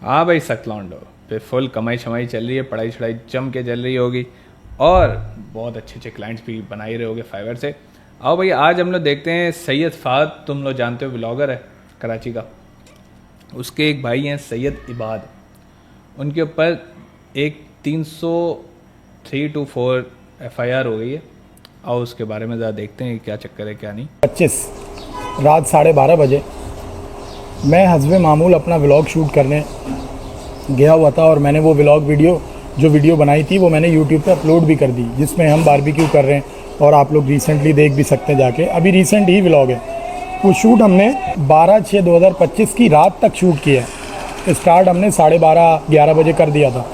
हाँ भाई सकलौंडो पे फुल कमाई शमाई चल रही है, पढ़ाई छढ़ाई जम के चल रही होगी और बहुत अच्छे अच्छे क्लाइंट्स भी बना ही रहे होगे फाइवर से। आओ भाई आज हम लोग देखते हैं सैयद फ़ाद, तुम लोग जानते हो व्लॉगर है कराची का, उसके एक भाई हैं सैयद इबाद, उनके ऊपर एक 303-4 FIR हो गई है। आओ उसके बारे में ज़रा देखते हैं क्या चक्कर है क्या नहीं। 25 रात 12:30 मैं हस्बे मामूल अपना व्लॉग शूट करने गया हुआ था और मैंने वो व्लॉग वीडियो बनाई थी वो मैंने यूट्यूब पे अपलोड भी कर दी, जिसमें हम बारबेक्यू कर रहे हैं और आप लोग रिसेंटली देख भी सकते हैं जाके, अभी रिसेंट ही व्लॉग है। वो शूट हमने 12/6/2025 की रात तक शूट किया है। स्टार्ट हमने 12:30-11 बजे कर दिया था।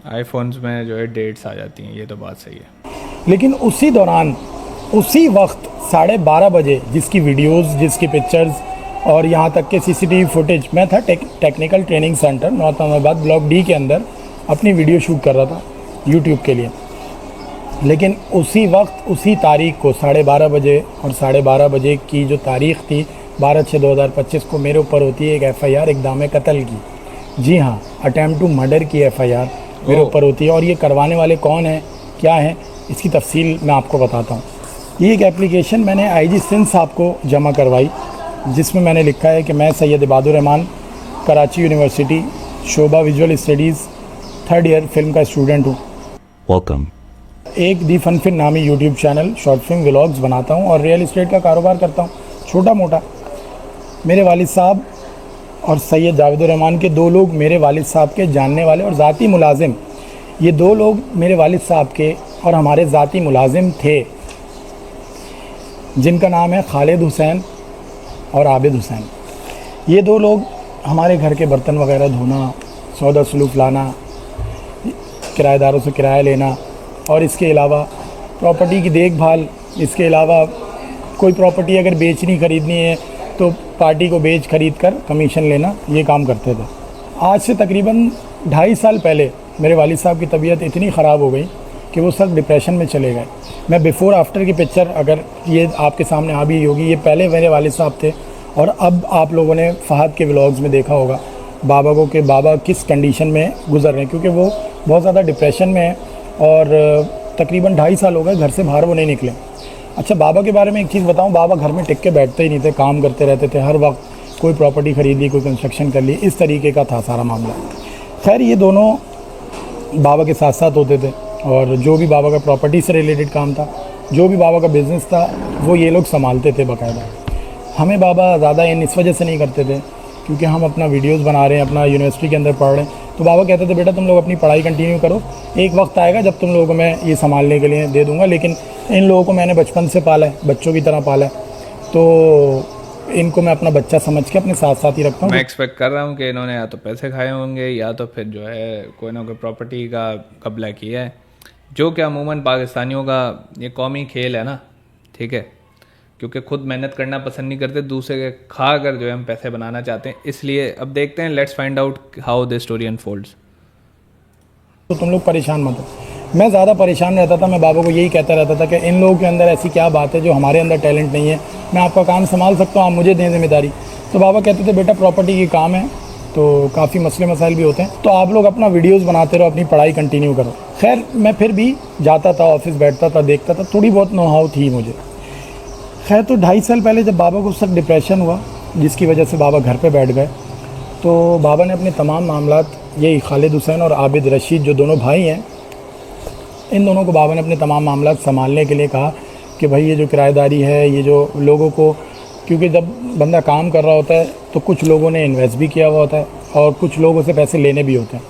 आईफोन्स में जो है डेट्स आ जाती हैं, ये तो बात सही है। लेकिन उसी दौरान उसी वक्त 12:30 बजे जिसकी वीडियोस, जिसकी पिक्चर्स और यहाँ तक के CCTV फुटेज, मैं था technical training centre north Ahmedabad block D के अंदर अपनी वीडियो शूट कर रहा था यूट्यूब के लिए। लेकिन उसी वक्त उसी तारीख को 12:30 बजे और 12:30 बजे की जो तारीख़ थी 12/6/2025 को मेरे ऊपर होती है एक FIR इक़दाम कत्ल की। जी हाँ, अटैम्प्ट टू मर्डर की FIR मेरे ऊपर होती है। और ये करवाने वाले कौन हैं, क्या हैं, इसकी तफसील मैं आपको बताता हूँ। ये एक एप्लीकेशन मैंने IG सिंध साहब को जमा करवाई, जिसमें मैंने लिखा है कि मैं सैयद इबादुर रहमान कराची यूनिवर्सिटी शोभा visual studies 3rd year film का स्टूडेंट हूँ। वेलकम। एक दी फनफिन नामी YouTube channel short film vlogs बनाता हूँ और रियल इस्टेट का कारोबार करता हूँ छोटा मोटा। मेरे वालिद साहब और सैयद जावेदुर रहमान के 2 लोग मेरे वालिद साहब के जानने वाले और ज़ाती मुलाजिम, ये 2 लोग मेरे वालिद साहब के और हमारे ज़ाती मुलाजिम थे, जिनका नाम है खालिद हुसैन और आबिद हुसैन। ये 2 लोग हमारे घर के बर्तन वगैरह धोना, सौदा सलूक लाना, किराएदारों से किराया लेना और इसके अलावा प्रॉपर्टी की देखभाल, इसके अलावा कोई प्रॉपर्टी अगर बेचनी ख़रीदनी है तो पार्टी को बेच खरीद कर कमीशन लेना, ये काम करते थे। आज से तकरीबन 2.5 साल पहले मेरे वालिद साहब की तबीयत इतनी ख़राब हो गई कि वो सब डिप्रेशन में चले गए। मैं बिफ़ोर आफ्टर की पिक्चर अगर ये आपके सामने आ भी होगी, ये पहले मेरे वालिद साहब थे और अब आप लोगों ने फ़हद के व्लॉग्स में देखा होगा बाबा को कि बाबा किस कंडीशन में गुज़र रहे हैं, क्योंकि वो बहुत ज़्यादा डिप्रेशन में है और तकरीबन 2.5 साल हो गए घर से बाहर वो नहीं निकले। अच्छा, बाबा के बारे में एक चीज़ बताऊं, बाबा घर में टिक के बैठते ही नहीं थे, काम करते रहते थे हर वक्त, कोई प्रॉपर्टी ख़रीद ली, कोई कंस्ट्रक्शन कर ली, इस तरीके का था सारा मामला। खैर, ये दोनों बाबा के साथ साथ होते थे और जो भी बाबा का प्रॉपर्टी से रिलेटेड काम था, जो भी बाबा का बिज़नेस था, वो ये लोग संभालते थे बाकायदा। हमें बाबा ज़्यादा इस वजह से नहीं करते थे क्योंकि हम अपना वीडियोस बना रहे हैं, अपना यूनिवर्सिटी के अंदर पढ़ रहे हैं, तो बाबा कहते थे बेटा तुम लोग अपनी पढ़ाई कंटिन्यू करो, एक वक्त आएगा जब तुम लोगों को मैं ये संभालने के लिए दे दूँगा। लेकिन इन लोगों को मैंने बचपन से पाला है, बच्चों की तरह पाला है, तो इनको मैं अपना बच्चा समझ के अपने साथ साथ ही रखता हूँ। मैं एक्सपेक्ट कर रहा हूँ कि इन्होंने या तो पैसे खाए होंगे या तो फिर जो है कोई ना कोई प्रॉपर्टी का कब्जा किया है, जो कि अमूमन पाकिस्तानियों का ये कौमी खेल है ना, ठीक है, क्योंकि खुद मेहनत करना पसंद नहीं करते, दूसरे के खा कर जो है हम पैसे बनाना चाहते हैं। इसलिए अब देखते हैं, let's find out how this story unfolds. तो तुम लोग परेशान मत हो। मैं ज़्यादा परेशान रहता था, मैं बाबा को यही कहता रहता था कि इन लोगों के अंदर ऐसी क्या बात है जो हमारे अंदर टैलेंट नहीं है, मैं आपका काम संभाल सकता हूँ, आप मुझे दें जिम्मेदारी। तो बाबा कहते थे बेटा प्रॉपर्टी की काम है तो काफ़ी मसले मसाइल भी होते हैं, तो आप लोग अपना वीडियोज़ बनाते रहो, अपनी पढ़ाई कंटिन्यू करो। खैर, मैं फिर भी जाता था, ऑफिस बैठता था, देखता था, थोड़ी बहुत नो हाउ थी मुझे। खैर, तो 2.5 साल पहले जब बाबा को सख्त डिप्रेशन हुआ, जिसकी वजह से बाबा घर पे बैठ गए, तो बाबा ने अपने तमाम मामलात, यही खालिद हुसैन और आबिद रशीद जो दोनों भाई हैं, इन दोनों को बाबा ने अपने तमाम मामलात संभालने के लिए कहा कि भाई ये जो किराएदारी है, ये जो लोगों को, क्योंकि जब बंदा काम कर रहा होता है तो कुछ लोगों ने इन्वेस्ट भी किया हुआ होता है और कुछ लोगों से पैसे लेने भी होते हैं।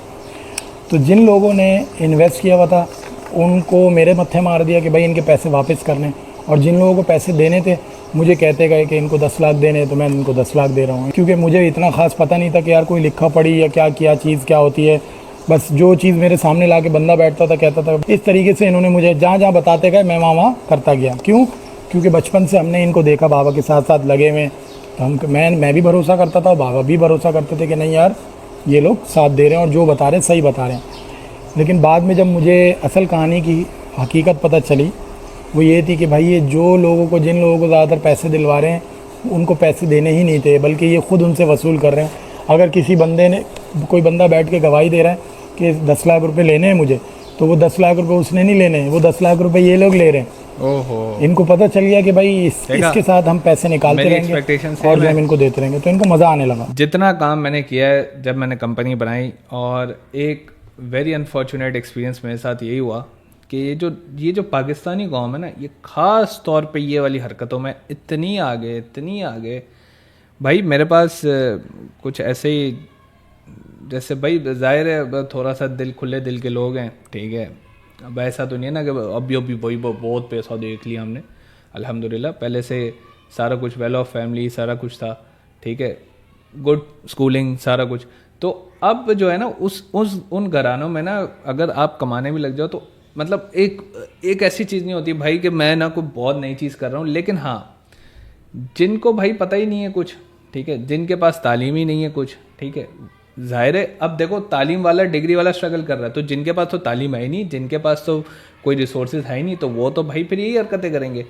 तो जिन लोगों ने इन्वेस्ट किया हुआ था उनको मेरे मत्थे मार दिया कि भाई इनके पैसे वापस करने, और जिन लोगों को पैसे देने थे मुझे कहते गए कि इनको 10 लाख देने, तो मैं इनको 10 लाख दे रहा हूँ, क्योंकि मुझे इतना ख़ास पता नहीं था कि यार कोई लिखा पढ़ी या क्या चीज़ क्या होती है। बस जो चीज़ मेरे सामने ला के बंदा बैठता था कहता था, इस तरीके से इन्होंने मुझे जहाँ जहाँ बताते गए मैं वहाँ करता गया। क्यों? क्योंकि बचपन से हमने इनको देखा बाबा के साथ साथ लगे हुए, तो मैं भी भरोसा करता था, बाबा भी भरोसा करते थे कि नहीं यार ये लोग साथ दे रहे हैं और जो बता रहे हैं सही बता रहे हैं। लेकिन बाद में जब मुझे असल कहानी की हकीकत पता चली, वो ये थी कि भाई ये जो लोगों को, जिन लोगों को ज़्यादातर पैसे दिलवा रहे हैं उनको पैसे देने ही नहीं थे, बल्कि ये ख़ुद उनसे वसूल कर रहे हैं। अगर किसी बंदे ने, कोई बंदा बैठ के गवाही दे रहा है कि 10 लाख रुपए लेने हैं मुझे, तो वो 10 लाख रुपए उसने नहीं लेने हैं, वो 10 लाख रुपए ये लोग ले रहे हैं। ओहो, इनको पता चल गया कि भाई देखा? इसके साथ हम पैसे निकालते मेरी रहेंगे expectation से और जो मैं- हम इनको देते रहेंगे, तो इनको मज़ा आने लगा। जितना काम मैंने किया है जब मैंने कंपनी बनाई, और एक वेरी अनफॉर्चुनेट एक्सपीरियंस मेरे साथ यही हुआ कि ये जो पाकिस्तानी कौम है ना, ये ख़ास तौर पे ये वाली हरकतों में इतनी आगे भाई। मेरे पास कुछ ऐसे ही, जैसे भाई जाहिर है थोड़ा सा खुले दिल के लोग हैं, ठीक है। अब ऐसा तो नहीं है ना कि अभी वही बहुत पैसा देख लिया हमने, अल्हम्दुलिल्लाह पहले से सारा कुछ, वेल ऑफ फैमिली सारा कुछ था, ठीक है, गुड स्कूलिंग सारा कुछ। तो अब जो है ना उन घरानों में ना अगर आप कमाने भी लग जाओ तो मतलब एक ऐसी चीज़ नहीं होती भाई कि मैं ना कोई बहुत नई चीज़ कर रहा हूँ, लेकिन हाँ जिनको भाई पता ही नहीं है कुछ, ठीक है, जिनके पास तालीम ही नहीं है कुछ, ठीक है, जाहिर है अब देखो तालीम वाला डिग्री वाला स्ट्रगल कर रहा है, तो जिनके पास तो तालीम है ही नहीं, जिनके पास तो कोई रिसोर्सेज है ही नहीं, तो वो तो भाई फिर यही हरकतें करेंगे।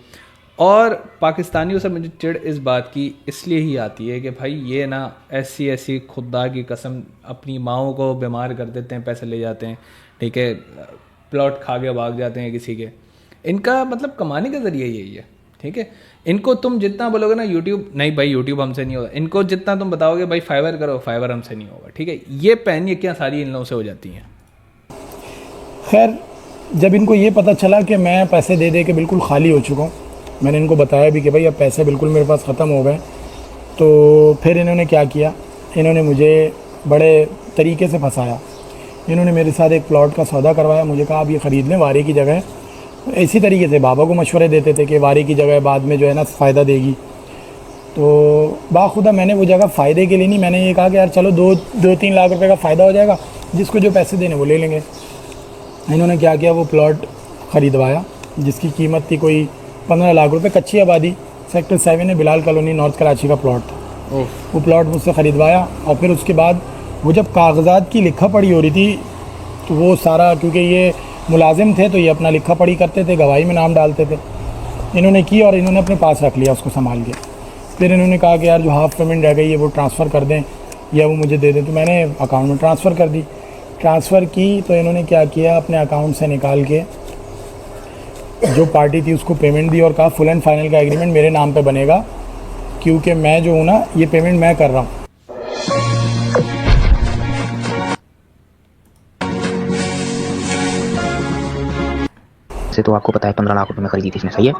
और पाकिस्तानियों से मुझे चिढ़ इस बात की इसलिए ही आती है कि भाई ये ना ऐसी खुदा की कसम अपनी माओं को बीमार कर देते हैं, पैसे ले जाते हैं, ठीक है, प्लॉट खा के भाग जाते हैं किसी के। इनका मतलब कमाने का ज़रिया यही है, ठीक है। इनको तुम जितना बोलोगे ना यूट्यूब, नहीं भाई यूट्यूब हमसे नहीं होगा, इनको जितना तुम बताओगे भाई फाइबर करो, फाइबर हमसे नहीं होगा, ठीक है। ये पहनिए क्या सारी इन लोगों से हो जाती हैं। खैर जब इनको ये पता चला कि मैं पैसे दे दे के बिल्कुल खाली हो चुका हूँ, मैंने इनको बताया भी कि भाई अब पैसे बिल्कुल मेरे पास ख़त्म हो गए, तो फिर इन्होंने क्या किया, इन्होंने मुझे बड़े तरीके से फंसाया। इन्होंने मेरे साथ एक प्लॉट का सौदा करवाया, मुझे कहा आप ये ख़रीद लें, वारे की जगह है। इसी तरीके से बाबा को मशवरे देते थे कि वारे की जगह बाद में जो है ना फ़ायदा देगी। तो बाखुदा मैंने वो जगह फ़ायदे के लिए नहीं, मैंने ये कहा कि यार चलो 2-3 लाख रुपए का फ़ायदा हो जाएगा, जिसको जो पैसे देने वो ले लेंगे। इन्होंने क्या किया, वो प्लॉट ख़रीदवाया जिसकी कीमत थी कोई 15 लाख रुपए, कच्ची आबादी, सेक्टर 7 है, बिलाल कॉलोनी, नॉर्थ कराची का प्लॉट था। वो प्लॉट मुझसे ख़रीदवाया और फिर उसके बाद वो जब कागजात की लिखा पढ़ी हो रही थी तो वो सारा, क्योंकि ये मुलाजिम थे तो ये अपना लिखा पढ़ी करते थे, गवाही में नाम डालते थे, इन्होंने की और इन्होंने अपने पास रख लिया उसको संभाल के। फिर इन्होंने कहा कि यार जो हाफ़ पेमेंट रह गई है वो ट्रांसफ़र कर दें या वो मुझे दे दें, तो मैंने अकाउंट में ट्रांसफ़र कर दी। ट्रांसफ़र की तो इन्होंने क्या किया, अपने अकाउंट से निकाल के जो पार्टी थी उसको पेमेंट दी और कहा फुल एंड फाइनल का एग्रीमेंट मेरे नाम पे बनेगा, क्योंकि मैं जो हूँ ना ये पेमेंट मैं कर रहा हूँ। से तो आपको पता है 15 लाख रुपए में खरीदी थी इसने, सही है।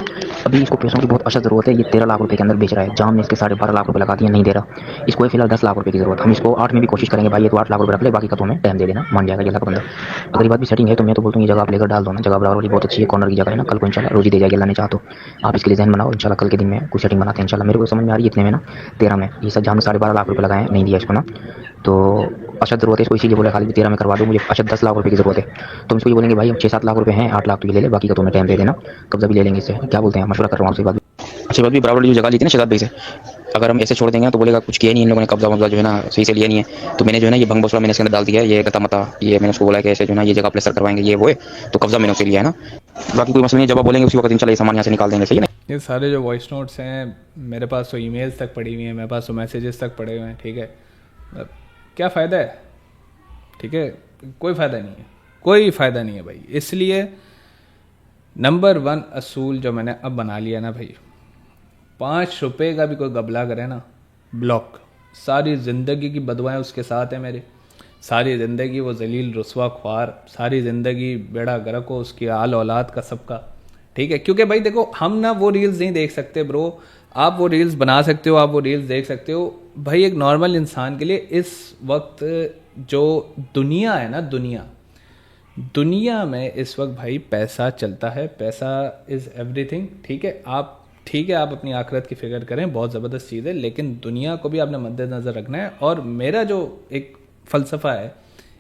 अभी इसको पैसों की बहुत अशद जरूरत है, ये 13 लाख रुपए के अंदर बेच रहा है, जाम ने इसके 12.5 लाख रुपए लगा दिए, नहीं दे रहा। इसको है फिलहाल 10 लाख रुपए की जरूरत, हम इसको 8 में भी कोशिश करेंगे, भाई ये तो 8 लाख रुपए रख ले, बाकी का तो हमें टाइम दे देना, मान जाएगा ये लाख बंदा। अगर ये बात भी सेटिंग है तो मैं तो बोलता हूँ ये जगह आप लेकर डाल दो ना, जगह बराबर वाली बहुत अच्छी है, कॉर्नर की जगह है ना, कल को इंशाल्लाह रोजी दे जाएगी अल्लाह ने चाहा तो। आप इसके लिए जहन बनाओ, इंशाल्लाह कल के दिन में कुछ सेटिंग बनाते हैं इंशाल्लाह। मेरे को समझ में आ रही है इतने में ना 13 में, ये सब जाम 12.5 लाख रुपए लगाए, नहीं दिया इसको ना, तो अशद जरूरत है इसको, इसीलिए बोले खाली 13 में करवा दो, मुझे अशद 10 लाख रुपए की जरूरत है। तो हम इसको ये बोलेंगे भाई 6-7 लाख रुपए हैं, 8 लाख तो ये ले ले, बाकी का तुम्हें टाइम दे देना, कब्जा भी ले लेंगे इससे। क्या बोलते हैं, मशवरा कर रहा हूँ आपसे बात। अच्छी बात भी बराबर जो जगह ली थी ना शहजाद भाई से, अगर हम ऐसे छोड़ देंगे तो बोलेगा कुछ किया नहीं इन लोगों ने, कब्जा वब्जा जो है ना सही से लिया नहीं है। तो मैंने जो है ना ये भंग बसला मैंने इसके अंदर डाल दिया है, ये गता मता, ये मैंने उसको बोला कि ऐसे जो है ना ये जगह प्लेसर करवाएंगे, ये वो है, तो कब्जा मैंने उससे लिया है ना, बाकी कोई मसला नहीं, जब आप बोलेंगे उसी वक्त इंशाल्लाह ये सामान यहाँ से निकाल देंगे, सही है ना। ये सारे जो वॉइस नोट्स हैं मेरे पास तो ईमेल्स तक पड़ी हुई हैं, मेरे पास तो मैसेजेस तक पड़े हुए हैं, ठीक है। अब क्या फ़ायदा है, ठीक है, कोई फ़ायदा नहीं है, कोई फ़ायदा नहीं है भाई। इसलिए नंबर 1 असूल जो मैंने अब बना लिया ना भाई, 5 रुपए का भी कोई गबला करे ना, ब्लॉक। सारी ज़िंदगी की बदवाएं उसके साथ है मेरे, सारी ज़िंदगी वो जलील रुसवा ख्वार, सारी ज़िंदगी बेड़ा गर्क हो उसकी आल औलाद का सबका, ठीक है। क्योंकि भाई देखो हम ना वो रील्स नहीं देख सकते ब्रो, आप वो रील्स बना सकते हो, आप वो रील्स देख सकते हो भाई। एक नॉर्मल इंसान के लिए इस वक्त जो दुनिया है ना, दुनिया में इस वक्त भाई पैसा चलता है, पैसा इज़ एवरीथिंग, ठीक है। आप अपनी आखिरत की फिक्र करें, बहुत ज़बरदस्त चीज़ है, लेकिन दुनिया को भी आपने मद्देनज़र रखना है। और मेरा जो एक फ़लसफ़ा है,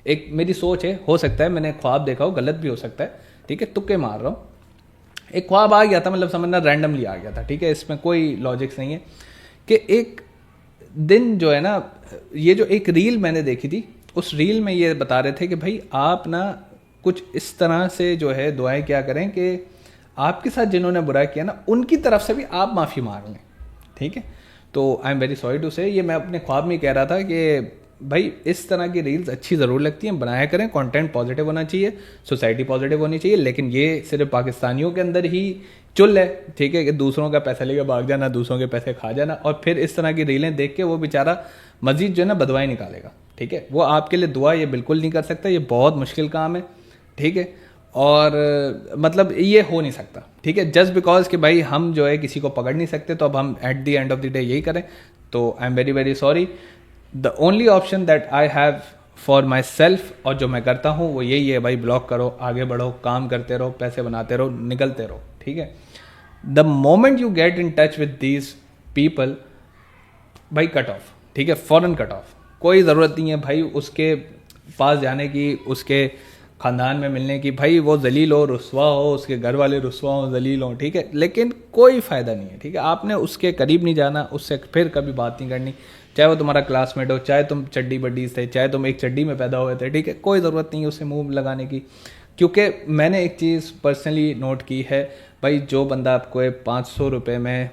एक मेरी सोच है, हो सकता है मैंने ख्वाब देखा हो, गलत भी हो सकता है, ठीक है, तुक्के मार रहा हूँ। एक ख्वाब आ गया था, मतलब समझना रैंडमली आ गया था, ठीक है, इसमें कोई लॉजिक्स नहीं है। कि एक दिन जो है ना, ये जो एक रील मैंने देखी थी, उस रील में ये बता रहे थे कि भाई आप ना कुछ इस तरह से जो है दुआएं क्या करें कि आपके साथ जिन्होंने बुरा किया ना उनकी तरफ से भी आप माफ़ी मांग लें, ठीक है। तो I am very sorry to say, ये मैं अपने ख्वाब में कह रहा था कि भाई इस तरह की रील्स अच्छी ज़रूर लगती हैं, बनाया करें, कंटेंट पॉजिटिव होना चाहिए, सोसाइटी पॉजिटिव होनी चाहिए, लेकिन ये सिर्फ पाकिस्तानियों के अंदर ही चुल है, ठीक है, कि दूसरों का पैसा लेके भाग जाना, दूसरों के पैसे खा जाना, और फिर इस तरह की रीलें देख के वो बेचारा मजीद जो है ना बदवाई निकालेगा, ठीक है। वो आपके लिए दुआ ये बिल्कुल नहीं कर सकता, ये बहुत मुश्किल काम है, ठीक है, और मतलब ये हो नहीं सकता, ठीक है, जस्ट बिकॉज कि भाई हम जो है किसी को पकड़ नहीं सकते, तो अब हम at the end of the day यही करें। तो I am very very sorry, the only option that I have for my self, और जो मैं करता हूँ वो यही है भाई, ब्लॉक करो, आगे बढ़ो, काम करते रहो, पैसे बनाते रहो, निकलते रहो, ठीक है। The moment you get in touch with these people, भाई कट ऑफ, ठीक है, फॉरन कट ऑफ, कोई ज़रूरत नहीं है भाई उसके पास जाने की, उसके ख़ानदान में मिलने की, भाई वो जलील हो, रुस्वा हो, उसके घर वाले रुस्वा हो, जलील हो, ठीक है, लेकिन कोई फ़ायदा नहीं है, ठीक है। आपने उसके करीब नहीं जाना, उससे फिर कभी बात नहीं करनी, चाहे वो तुम्हारा क्लासमेट हो, चाहे तुम चड्डी बड्डी थे, चाहे तुम एक चड्डी में पैदा हुए थे, ठीक है, कोई ज़रूरत नहीं है उससे मुंह लगाने की। क्योंकि मैंने एक चीज़ पर्सनली नोट की है, भाई जो बंदा आपको 500 रुपये में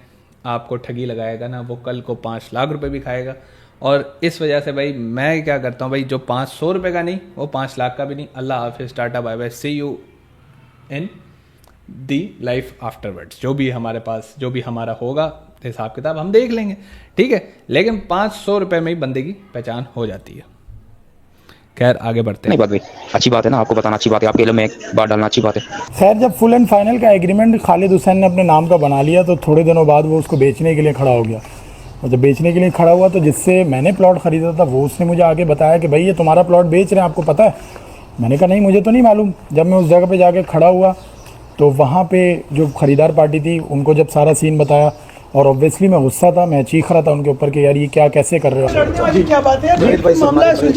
आपको ठगी लगाएगा ना, वो कल को 5 लाख रुपए भी खाएगा। और इस वजह से भाई मैं क्या करता हूँ भाई, जो 500 रुपये का नहीं, वो 5 लाख का भी नहीं। अल्लाह हाफिज़, tata bye bye, see you in the life afterwards. जो भी हमारे पास, जो भी हमारा होगा हिसाब किताब हम देख लेंगे, ठीक है, लेकिन 500 रुपये में ही बंदे की पहचान हो जाती है। खैर आगे बढ़ते हैं। नहीं बात भाई, अच्छी बात है ना, आपको बताना अच्छी बात है, आपके इल्म में एक बात डालना अच्छी बात है। खैर जब फुल एंड फाइनल का एग्रीमेंट खालिद हुसैन ने अपने नाम का बना लिया, तो थोड़े दिनों बाद वो उसको बेचने के लिए खड़ा हो गया। और जब बेचने के लिए खड़ा हुआ, तो जिससे मैंने प्लॉट ख़रीदा था, वो उसने मुझे आके बताया कि भाई ये तुम्हारा प्लॉट बेच रहे हैं, आपको पता है? मैंने कहा नहीं, मुझे तो नहीं मालूम। जब मैं उस जगह पे जाके खड़ा हुआ, तो वहाँ पे जो ख़रीदार पार्टी थी, उनको जब सारा सीन बताया, और ऑब्वियसली मैं गुस्सा था, मैं चीख रहा था उनके ऊपर कि यार ये क्या, कैसे कर रहे हो? क्या बात है?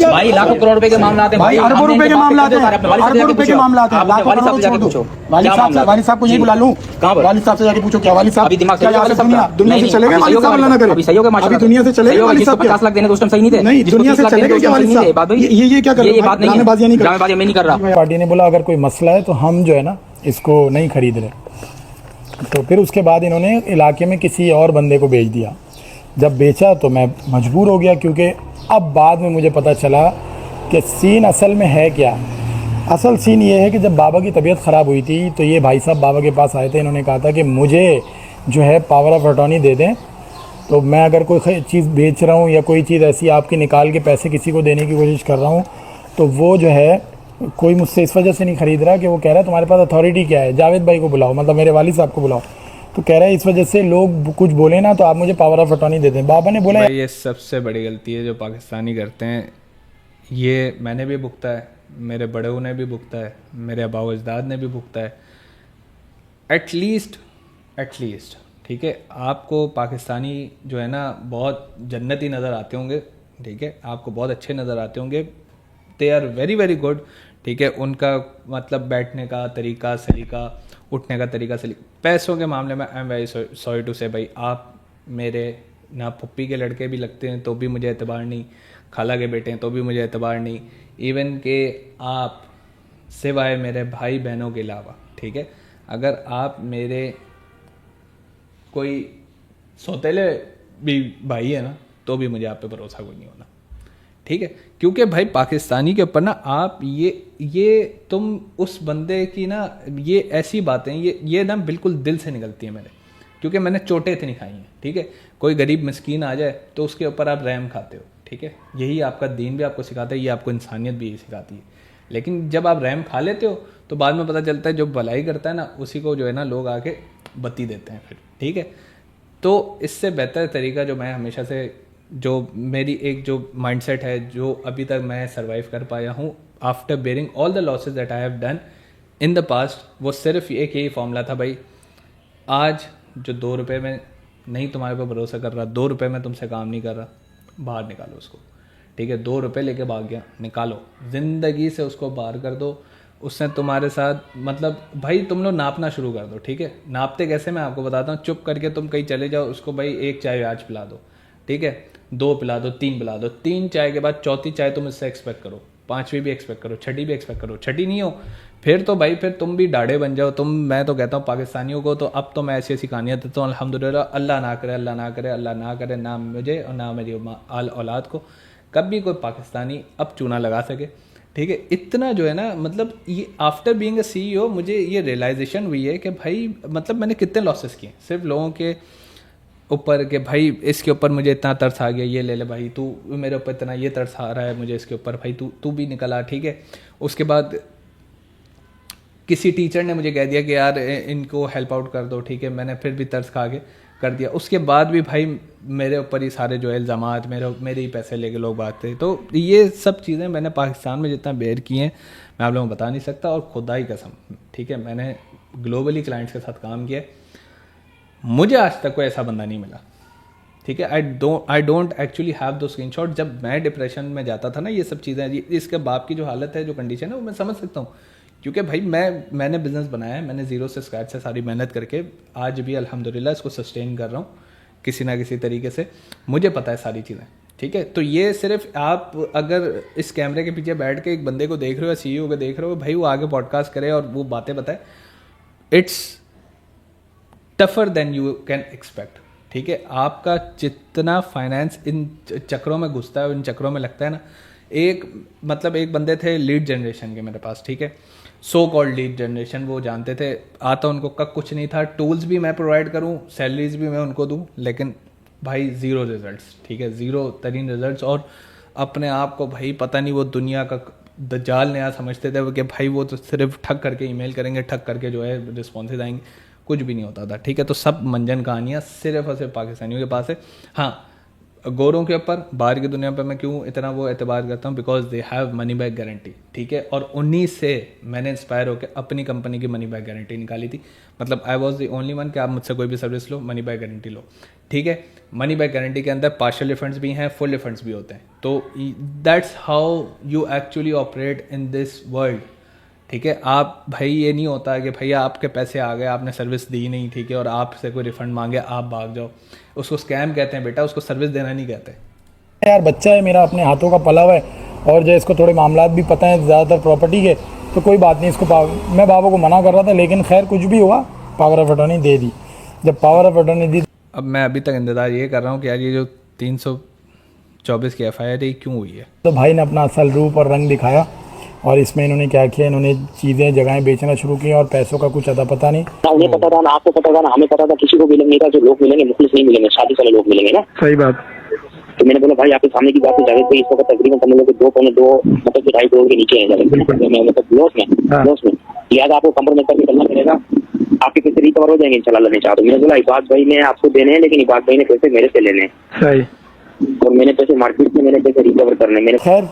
भाई लाखों करोड़ रुपए के मामला आते हैं भाई, अरबों रुपए के मामला आते हैं, अरबों रुपए के मामला आते हैं। वालिद साहब से जाके पूछो, वालिद साहब को यही बुला लूं, वालिद साहब से जाके पूछो, क्या वालिद साहब अभी दिमाग क्या दुनिया से चले गए? वालिद साहब अल्लाह ना करे, अभी सही हो गया माशाल्लाह, अभी दुनिया से चले गए वालिद साहब। 50 लाख देने तो उस टाइम सही नहीं थे, नहीं, दुनिया से चले गए क्या वालिद साहब? ये क्या कर रहे हो? ये बात नहीं है, ड्रामेबाजी नहीं कर रहा, ड्रामेबाजी मैं नहीं कर रहा। पार्टी ने बोला अगर कोई मसला है तो हम जो है ना इसको नहीं खरीद रहे। तो फिर उसके बाद इन्होंने इलाके में किसी और बंदे को बेच दिया। जब बेचा तो मैं मजबूर हो गया, क्योंकि अब बाद में मुझे पता चला कि सीन असल में है क्या। असल सीन ये है कि जब बाबा की तबीयत ख़राब हुई थी, तो ये भाई साहब बाबा के पास आए थे। इन्होंने कहा था कि मुझे जो है पावर ऑफ अटॉर्नी दे दें, तो मैं अगर कोई चीज़ बेच रहा हूँ या कोई चीज़ ऐसी आपकी निकाल के पैसे किसी को देने की कोशिश कर रहा हूँ, तो वो जो है कोई मुझसे इस वजह से नहीं ख़रीद रहा कि वो कह रहा है तुम्हारे पास अथॉरिटी क्या है, जावेद भाई को बुलाओ, मतलब मेरे वालिद साहब को बुलाओ। तो कह रहा है इस वजह से लोग कुछ बोले ना तो आप मुझे पावर ऑफ अटॉर्नी दे दें। बाबा ने बोला ये सबसे बड़ी गलती है जो पाकिस्तानी करते हैं। ये मैंने भी भुगता है, मेरे बड़ों ने भी भुगता है, मेरे आबाओ अजदाद ने भी भुगता है। एटलीस्ट ठीक है, आपको पाकिस्तानी जो है ना बहुत जन्नती नज़र आते होंगे, ठीक है, आपको बहुत अच्छे नज़र आते होंगे, they are very very good, ठीक है, उनका मतलब बैठने का तरीका सलीका, उठने का तरीका सलीका। पैसों के मामले में I am very sorry to say भाई, आप मेरे ना पप्पी के लड़के भी लगते हैं तो भी मुझे एतबार नहीं, खाला के बेटे हैं तो भी मुझे एतबार नहीं, इवन के आप सिवाय मेरे भाई बहनों के अलावा, ठीक है, अगर आप मेरे कोई सौतेले भी भाई है ना, तो भी मुझे आप पे भरोसा कोई नहीं होना, ठीक है। क्योंकि भाई पाकिस्तानी के ऊपर ना आप ये तुम उस बंदे की ना ये ऐसी बातें ये ना बिल्कुल दिल से निकलती है मेरे, क्योंकि मैंने चोटें इतनी खाई हैं, ठीक है। कोई गरीब मिस्कीन आ जाए तो उसके ऊपर आप रहम खाते हो, ठीक है, यही आपका दीन भी आपको सिखाता है, ये आपको इंसानियत भी यही सिखाती है। लेकिन जब आप रहम खा लेते हो तो बाद में पता चलता है जो भलाई करता है ना उसी को जो है ना लोग आके बत्ती देते हैं फिर, ठीक है। तो इससे बेहतर तरीका जो मैं हमेशा से, जो मेरी एक जो माइंडसेट है, जो अभी तक मैं सरवाइव कर पाया हूँ after bearing all the losses that I have done in the past, वो सिर्फ एक यही फॉर्मूला था भाई, आज जो 2 रुपये में नहीं तुम्हारे पर भरोसा कर रहा, 2 रुपये में तुमसे काम नहीं कर रहा, बाहर निकालो उसको, ठीक है। 2 रुपये लेके भाग गया, निकालो, ज़िंदगी से उसको बाहर कर दो। उसने तुम्हारे साथ मतलब भाई तुम लोग नापना शुरू कर दो, ठीक है। नापते कैसे मैं आपको बताता हूँ, चुप करके तुम कहीं चले जाओ, उसको भाई 1 चाय आज पिला दो, ठीक है, 2 पिला दो, 3 पिला दो, 3 चाय के बाद 4थी चाय तुम इससे एक्सपेक्ट करो, 5वीं भी एक्सपेक्ट करो, 6ठी भी एक्सपेक्ट करो, 6ठी नहीं हो फिर तो भाई फिर तुम भी डाढ़े बन जाओ तुम। मैं तो कहता हूँ पाकिस्तानियों को तो अब तो मैं ऐसी ऐसी कहानियाँ देता हूँ, अल्हम्दुलिल्लाह, अल्लाह ना करे, अल्लाह ना करे, अल्लाह ना करे, ना मुझे और ना मेरी औलाद को कभी कोई पाकिस्तानी अब चूना लगा सके, ठीक है। इतना जो है ना, मतलब ये आफ्टर बीइंग अ CEO मुझे ये रियलाइजेशन हुई है कि भाई मतलब मैंने कितने लॉसेस किए सिर्फ लोगों के ऊपर, कि भाई इसके ऊपर मुझे इतना तरस आ गया, ये ले ले भाई, तू मेरे ऊपर इतना ये तरस आ रहा है मुझे इसके ऊपर, भाई तू भी निकला, ठीक है। उसके बाद किसी टीचर ने मुझे कह दिया कि यार इनको हेल्प आउट कर दो, ठीक है, मैंने फिर भी तरस खा के कर दिया। उसके बाद भी भाई मेरे ऊपर ही सारे जो है इल्ज़ामात, मेरे ही पैसे लेके लोग बातें। तो ये सब चीज़ें मैंने पाकिस्तान में जितना बेयर की हैं मैं आप लोगों को बता नहीं सकता, और खुदा ही कसम, ठीक है, मैंने ग्लोबली क्लाइंट्स के साथ काम किया, मुझे आज तक कोई ऐसा बंदा नहीं मिला, ठीक है। आई डोंट एक्चुअली हैव दो स्क्रीनशॉट। जब मैं डिप्रेशन में जाता था ना, ये सब चीज़ें, इसके बाप की जो हालत है, जो कंडीशन है, वो मैं समझ सकता हूँ, क्योंकि भाई मैंने बिज़नेस बनाया है, मैंने ज़ीरो से स्क्रैच से सारी मेहनत करके आज भी अल्हम्दुलिल्लाह इसको सस्टेन कर रहा हूँ किसी ना किसी तरीके से, मुझे पता है सारी चीज़ें, ठीक है। तो ये सिर्फ आप अगर इस कैमरे के पीछे बैठ के एक बंदे को देख रहे हो या CEO को देख रहे हो, भाई वो आगे पॉडकास्ट करे और वो बातें बताए, it's tougher than you can expect, ठीक है। आपका जितना फाइनेंस इन चक्रों में घुसता है, इन चक्रों में लगता है ना, एक बंदे थे लीड जनरेशन के मेरे पास, ठीक है, सो कॉल्ड लीड जनरेशन, वो जानते थे, आता उनको का कुछ नहीं था, टूल्स भी मैं प्रोवाइड करूं, सैलरीज भी मैं उनको दूं, लेकिन भाई ज़ीरो रिजल्ट्स, ठीक है, ज़ीरो तरीन रिजल्ट्स। और अपने आप को भाई पता नहीं वो दुनिया का दज्जाल नया समझते थे कि भाई वो तो सिर्फ ठग करके ईमेल करेंगे, ठग करके जो है रिस्पॉन्सेज आएंगे, कुछ भी नहीं होता था, ठीक है। तो सब मंजन कहानियाँ सिर्फ और सिर्फ पाकिस्तानियों के पास है। हाँ, गोरों के ऊपर बाहर की दुनिया पर मैं क्यों इतना वो एतबार करता हूँ, because they have money back guarantee, ठीक है। और उन्हीं से मैंने इंस्पायर होकर अपनी कंपनी की मनी बैक गारंटी निकाली थी। मतलब I was the only one कि आप मुझसे कोई भी सर्विस लो, मनी बैक गारंटी लो, ठीक है। मनी बैक गारंटी के अंदर पार्शियल रिफंड्स भी हैं, फुल रिफंड्स भी होते हैं। तो that's how you actually operate in this world, ठीक है। आप भाई ये नहीं होता है कि भैया आपके पैसे आ गए, आपने सर्विस दी नहीं, ठीक है, और आपसे कोई रिफंड मांगे आप भाग जाओ, उसको स्कैम कहते हैं बेटा, उसको सर्विस देना नहीं कहते। यार बच्चा है मेरा, अपने हाथों का पला हुआ है, और जो इसको थोड़े मामलात भी पता है ज़्यादातर प्रॉपर्टी के, तो कोई बात नहीं, इसको मैं बाबा को मना कर रहा था, लेकिन खैर कुछ भी हुआ, पावर ऑफ अटॉर्नी दे दी। जब पावर ऑफ अटॉर्नी दी, अब मैं अभी तक इंतज़ार ये कर रहा हूँ कि यार ये जो 324 की FIR है क्यों हुई है। तो भाई ने अपना असल रूप और रंग दिखाया, और इसमें इन्होंने क्या किया, इन्होंने चीज़ें जगहें बेचना शुरू की, और पैसों का कुछ अता पता नहीं, ना उन्हें पता था, ना आपको पता था, ना हमें पता था, किसी को मिलेंगे था, जो लोग मिलेंगे मुखलिस नहीं मिलेंगे, शादी वाले लोग मिलेंगे ना। सही बात। तो मैंने बोला भाई आपके सामने की बात जाहिर है, इस वक्त तकरीबन समझ लो कि 2.2 मतलब 2.5 करोड़ के नीचे है, मतलब लॉस में, लिहाजा आपको कंप्रोमाइज करके चलना पड़ेगा, आपके पैसे रिकवर हो जाएंगे इंशाल्लाह लेने चाहो। तो मैंने बोला इबाद भाई ने आपको देने हैं, लेकिन इबाद भाई ने पैसे मेरे से लेने हैं, सही, और मैंने पैसे मार्केट में, मैंने पैसे रिकवर करने मेरे। खैर,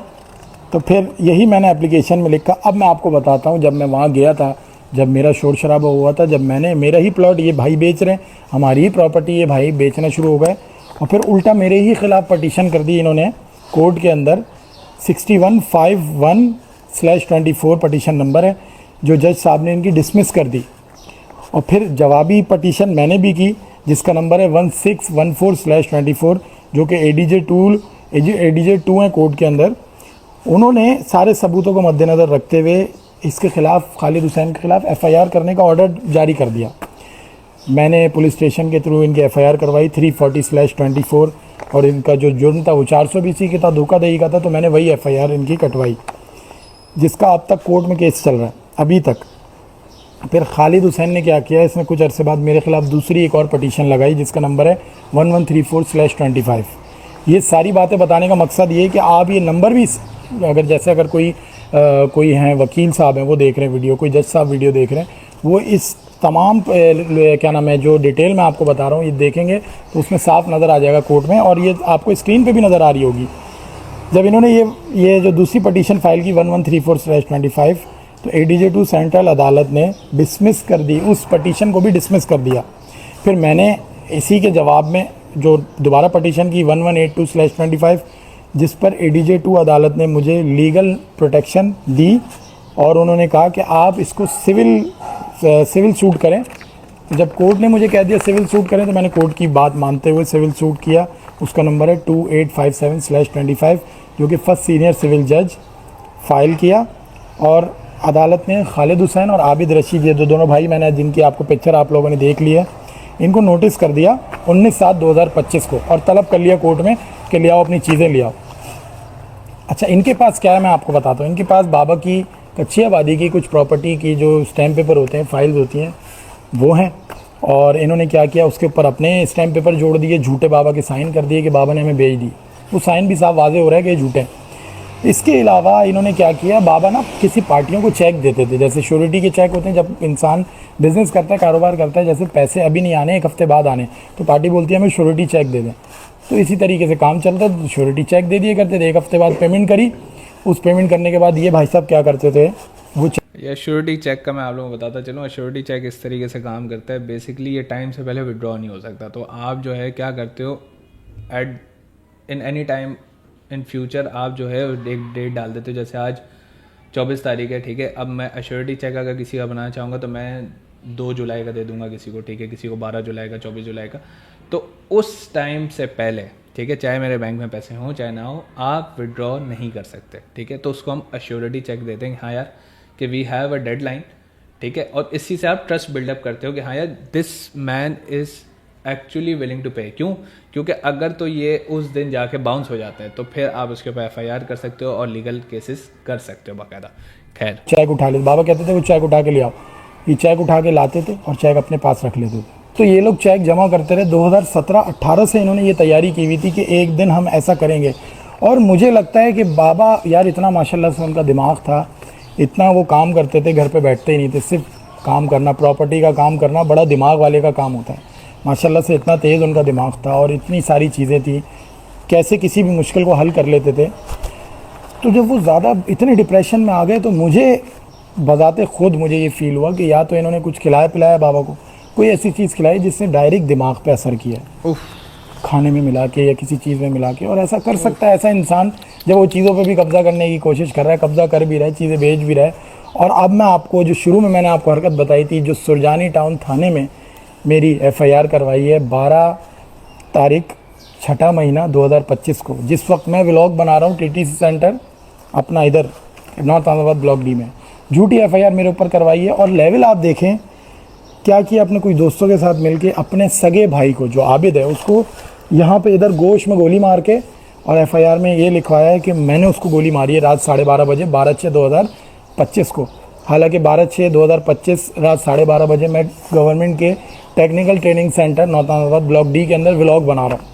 तो फिर यही मैंने एप्लीकेशन में लिखा। अब मैं आपको बताता हूँ, जब मैं वहाँ गया था, जब मेरा शोर शराबा हुआ था, जब मैंने मेरा ही प्लॉट ये भाई बेच रहे हैं, हमारी ही प्रॉपर्टी ये भाई बेचना शुरू हो गए, और फिर उल्टा मेरे ही ख़िलाफ़ पटिशन कर दी इन्होंने कोर्ट के अंदर। 6151/24 पटिशन नंबर है, जो जज साहब ने इनकी डिसमिस कर दी। और फिर जवाबी पटिशन मैंने भी की, जिसका नंबर है 1614/24, जो कि ADJ 2 है कोर्ट के अंदर। उन्होंने सारे सबूतों को मद्देनज़र रखते हुए इसके ख़िलाफ़, खालिद हुसैन के ख़िलाफ़ FIR करने का ऑर्डर जारी कर दिया। मैंने पुलिस स्टेशन के थ्रू इनकी FIR करवाई 340/24, और इनका जो जुर्म था वो 420 का था, धोखाधड़ी का था, तो मैंने वही FIR इनकी कटवाई, जिसका अब तक कोर्ट में केस चल रहा है अभी तक। फिर खालिद हुसैन ने क्या किया, इसने कुछ अरसे बाद मेरे ख़िलाफ़ दूसरी एक और पटिशन लगाई, जिसका नंबर है 1134/25। ये सारी बातें बताने का मकसद ये है कि आप ये नंबर भी, अगर कोई हैं वकील साहब हैं वो देख रहे हैं वीडियो, कोई जज साहब वीडियो देख रहे हैं, वो इस तमाम क्या नाम है जो डिटेल मैं आपको बता रहा हूँ ये देखेंगे तो उसमें साफ नज़र आ जाएगा कोर्ट में, और ये आपको स्क्रीन पे भी नज़र आ रही होगी। जब इन्होंने ये जो दूसरी पटिशन फाइल की 1134/25, तो ADJ 2 सेंट्रल अदालत ने डिसमिस कर दी, उस पटिशन को भी डिसमिस कर दिया। फिर मैंने इसी के जवाब में जो दोबारा पटिशन की 1182/25, जिस पर ADJ 2 अदालत ने मुझे लीगल प्रोटेक्शन दी, और उन्होंने कहा कि आप इसको सिविल सूट करें। जब कोर्ट ने मुझे कह दिया सिविल सूट करें, तो मैंने कोर्ट की बात मानते हुए सिविल सूट किया। उसका नंबर है 2857/25, जो कि फर्स्ट सीनियर सिविल जज फाइल किया, और अदालत ने खालिद हुसैन और आबिद रशीद, ये दोनों भाई मैंने जिनकी आपको पिक्चर आप लोगों ने देख ली है, इनको नोटिस कर दिया 19/7/2025 को, और तलब कर लिया कोर्ट में कि ले आओ अपनी चीज़ें ले आओ। अच्छा, इनके पास क्या है मैं आपको बताता हूँ। इनके पास बाबा की कच्ची आबादी की कुछ प्रॉपर्टी की जो स्टैम्प पेपर होते हैं, फाइल्स होती हैं, वो हैं। और इन्होंने क्या किया, उसके ऊपर अपने स्टैम्प पेपर जोड़ दिए, झूठे बाबा के साइन कर दिए कि बाबा ने हमें बेच दी। वो साइन भी साफ वाजे हो रहा है कि ये झूठे हैं। इसके अलावा इन्होंने क्या किया, बाबा ना किसी पार्टियों को चेक देते थे, जैसे श्योरिटी के चेक होते हैं। जब इंसान बिजनेस करता है, कारोबार करता है, जैसे पैसे अभी नहीं आने, 1 हफ्ते बाद आने, तो पार्टी बोलती है हमें श्योरिटी चेक दे दें। तो इसी तरीके से काम चलता था, तो श्योरिटी चेक दे दिए करते थे। 1 हफ्ते बाद पेमेंट करी, उस पेमेंट करने के बाद ये भाई साहब क्या करते थे, वो या श्योरिटी चेक का मैं आप लोगों को बताता चलूँ। श्योरिटी चेक इस तरीके से काम करता है, बेसिकली ये टाइम से पहले विड्रॉ नहीं हो सकता। तो आप जो है क्या करते हो, in any time in future आप जो है एक डेट डाल देते हो, जैसे आज 24 तारीख है, ठीक है। अब मैं श्योरिटी चेक अगर किसी का बनाना चाहूँगा तो मैं 2 जुलाई का दे दूंगा किसी को, ठीक है, किसी को 12 जुलाई का, 24 जुलाई का। तो उस टाइम से पहले, ठीक है, चाहे मेरे बैंक में पैसे हों चाहे ना हो, आप विड्रॉ नहीं कर सकते, ठीक है। तो उसको हम अश्योरिटी चेक देते हैं, हाँ यार कि वी हैव अ डेडलाइन, ठीक है। और इसी से आप ट्रस्ट बिल्डअप करते हो कि हाँ यार this man is actually willing to pay. क्यों? क्योंकि अगर तो ये उस दिन जाके बाउंस हो जाते हैं तो फिर आप उसके ऊपर FIR कर सकते हो और लीगल केसेस कर सकते हो बाकायदा। खैर, चेक उठा लेते, बाबा कहते थे वो चेक उठा के ले आओ। ये चेक उठा के लाते थे और चेक अपने पास रख लेते थे। तो ये लोग चेक जमा करते रहे। 2017-18 से इन्होंने ये तैयारी की हुई थी कि एक दिन हम ऐसा करेंगे। और मुझे लगता है कि बाबा यार इतना माशाल्लाह से उनका दिमाग था, इतना वो काम करते थे, घर पे बैठते ही नहीं थे। सिर्फ काम करना, प्रॉपर्टी का काम करना बड़ा दिमाग वाले का काम होता है। माशाल्लाह से इतना तेज़ उनका दिमाग था और इतनी सारी चीज़ें थी, कैसे किसी भी मुश्किल को हल कर लेते थे। तो जब वो ज़्यादा इतने डिप्रेशन में आ गए तो मुझे बजाते खुद मुझे ये फील हुआ कि या तो इन्होंने कुछ खिलाया पिलाया बाबा को, कोई ऐसी चीज़ खिलाई जिसने डायरेक्ट दिमाग पे असर किया, खाने में मिला के या किसी चीज़ में मिला के। और ऐसा कर सकता है ऐसा इंसान जब वो चीज़ों पे भी कब्ज़ा करने की कोशिश कर रहा है, कब्ज़ा कर भी रहा है, चीज़ें बेच भी रहा है। और अब मैं आपको जो शुरू में मैंने आपको हरकत बताई थी, जो सुरजानी टाउन थाने में मेरी FIR करवाई है 12 तारीख 6 महीना 2025 को, जिस वक्त मैं व्लॉग बना रहा हूँ TTC सेंटर अपना इधर नॉर्थ अहमदाबाद ब्लॉक D में, झूठी FIR मेरे ऊपर करवाई है। और लेवल आप देखें क्या किया, अपने कुछ दोस्तों के साथ मिलके अपने सगे भाई को जो आबिद है उसको यहाँ पे इधर गोश में गोली मार के, और FIR में ये लिखवाया है कि मैंने उसको गोली मारी है रात 12:30 बजे 12/6/2025 को। हालांकि 12/6/2025 रात 12:30 बजे मैं गवर्नमेंट के technical training centre north Ahmedabad block D के अंदर व्लॉग बना रहा हूँ।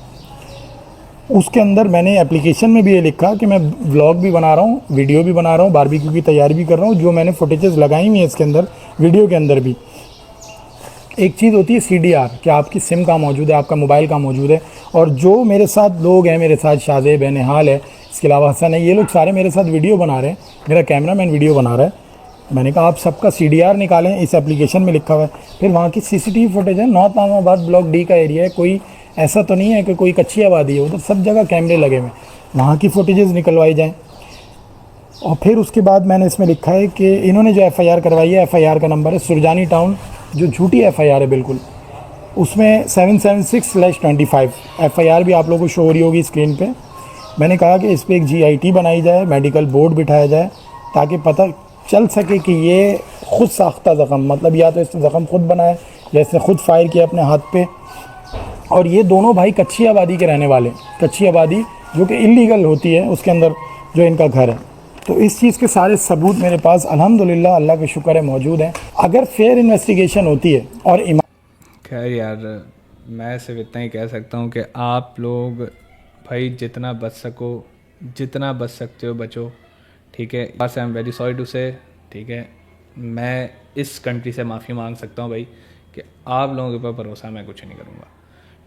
उसके अंदर मैंने एप्लीकेशन में भी ये लिखा कि मैं व्लॉग भी बना रहा हूँ, वीडियो भी बना रहा हूँ, बारबेक्यू की तैयारी भी कर रहा हूँ। जो मैंने फुटेजेस लगाई हुई है इसके अंदर, वीडियो के अंदर भी। एक चीज़ होती है CDR कि आपकी सिम कहाँ मौजूद है, आपका मोबाइल कहाँ मौजूद है। और जो मेरे साथ लोग हैं, मेरे साथ शाहजेब है, निहाल है, इसके अलावा हसन है, ये लोग सारे मेरे साथ वीडियो बना रहे हैं, मेरा कैमरामैन वीडियो बना रहा है। मैंने कहा आप सबका CDR निकालें, इस एप्लीकेशन में लिखा हुआ है। फिर वहाँ की CCTV फुटेज है, नॉर्थ अहमदाबाद ब्लॉक D का एरिया है, कोई ऐसा तो नहीं है कि कोई कच्ची आबादी है, उधर सब जगह कैमरे लगे हुए हैं, वहाँ की फुटेजेस निकलवाई जाएँ। और फिर उसके बाद मैंने इसमें लिखा है कि इन्होंने जो FIR करवाई है, FIR का नंबर है सुरजानी टाउन, जो झूठी FIR है बिल्कुल, उसमें 776/25 FIR भी आप लोगों को शो हो रही होगी स्क्रीन पे। मैंने कहा कि इस पर एक GIT बनाई जाए, मेडिकल बोर्ड बिठाया जाए, ताकि पता चल सके कि ये खुद साख्ता ज़ख़म, मतलब या तो इसने ज़ख़म खुद बनाया या इसने खुद फायर किया अपने हाथ पे। और ये दोनों भाई कच्ची आबादी के रहने वाले, कच्ची आबादी जो कि इलीगल होती है, उसके अंदर जो इनका घर है। तो इस चीज़ के सारे सबूत मेरे पास अल्हम्दुलिल्लाह अल्लाह का शुक्र है मौजूद हैं। अगर फेयर इन्वेस्टिगेशन होती है और खैर यार मैं सिर्फ इतना ही कह सकता हूँ कि आप लोग भाई जितना बच सको, जितना बच सकते हो बचो, ठीक है। I am very sorry to say, ठीक है, मैं इस कंट्री से माफ़ी मांग सकता हूँ भाई कि आप लोगों के ऊपर भरोसा मैं कुछ नहीं करूँगा,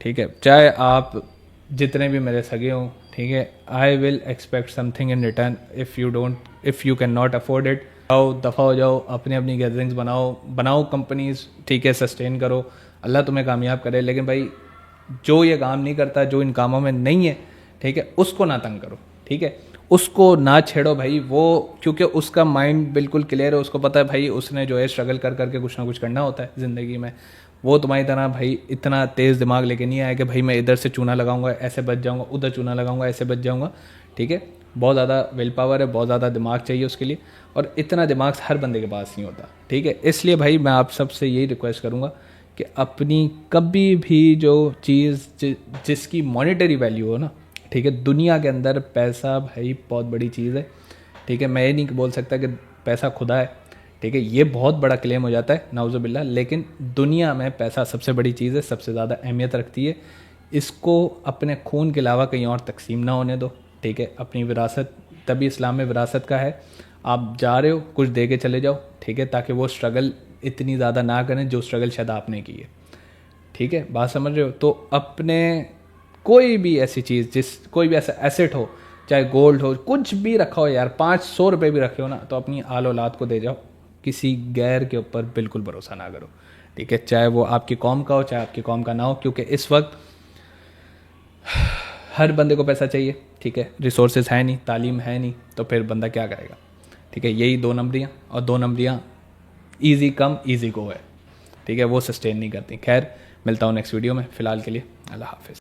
ठीक है। चाहे आप जितने भी मेरे सगे हों, ठीक है, I will expect something in return. If you can not afford it, जाओ दफ़ा हो जाओ, अपनी अपनी गैदरिंग्स बनाओ कंपनीज, ठीक है, सस्टेन करो, अल्लाह तुम्हें कामयाब करे। लेकिन भाई जो ये काम नहीं करता, जो इन कामों में नहीं है, ठीक है, उसको ना तंग करो, ठीक है, उसको ना छेड़ो भाई। वो क्योंकि उसका माइंड बिल्कुल क्लियर है, उसको पता है भाई उसने जो है स्ट्रगल कर करके कुछ ना कुछ करना होता है ज़िंदगी में। वो तुम्हारी तरह भाई इतना तेज़ दिमाग लेके नहीं आया कि भाई मैं इधर से चूना लगाऊंगा ऐसे बच जाऊंगा, उधर चूना लगाऊंगा ऐसे बच जाऊंगा, ठीक है। बहुत ज़्यादा विल पावर है, बहुत ज़्यादा दिमाग चाहिए उसके लिए, और इतना दिमाग हर बंदे के पास नहीं होता, ठीक है। इसलिए भाई मैं आप सबसे यही रिक्वेस्ट करूँगा कि अपनी कभी भी जो चीज़ जिसकी मॉनेटरी वैल्यू हो ना, ठीक है, दुनिया के अंदर पैसा भाई बहुत बड़ी चीज़ है, ठीक है। मैं ये नहीं बोल सकता कि पैसा खुदा है, ठीक है, ये बहुत बड़ा क्लेम हो जाता है नाउज़ुबिल्लाह, लेकिन दुनिया में पैसा सबसे बड़ी चीज़ है, सबसे ज़्यादा अहमियत रखती है। इसको अपने खून के अलावा कहीं और तकसीम ना होने दो, ठीक है। अपनी विरासत, तभी इस्लाम में विरासत का है, आप जा रहे हो कुछ दे के चले जाओ, ठीक है, ताकि वो स्ट्रगल इतनी ज़्यादा ना करें जो स्ट्रगल शायद आपने की है, ठीक है, बात समझ रहे हो। तो अपने कोई भी ऐसी चीज़, कोई भी ऐसा एसेट हो, चाहे गोल्ड हो, कुछ भी रखा हो यार, 500 रुपये भी रखे हो ना, तो अपनी आल औलाद को दे जाओ, किसी गैर के ऊपर बिल्कुल भरोसा ना करो, ठीक है, चाहे वो आपकी कौम का हो चाहे आपकी कौम का ना हो, क्योंकि इस वक्त हर बंदे को पैसा चाहिए, ठीक है, रिसोर्सेज है नहीं, तालीम है नहीं, तो फिर बंदा क्या करेगा, ठीक है। यही 2 नंबरियाँ, और 2 नंबरियाँ ईजी कम ईजी गो है, ठीक है, वो सस्टेन नहीं करती। खैर, मिलता हूँ नेक्स्ट वीडियो में, फ़िलहाल के लिए अल्लाह हाफिज़।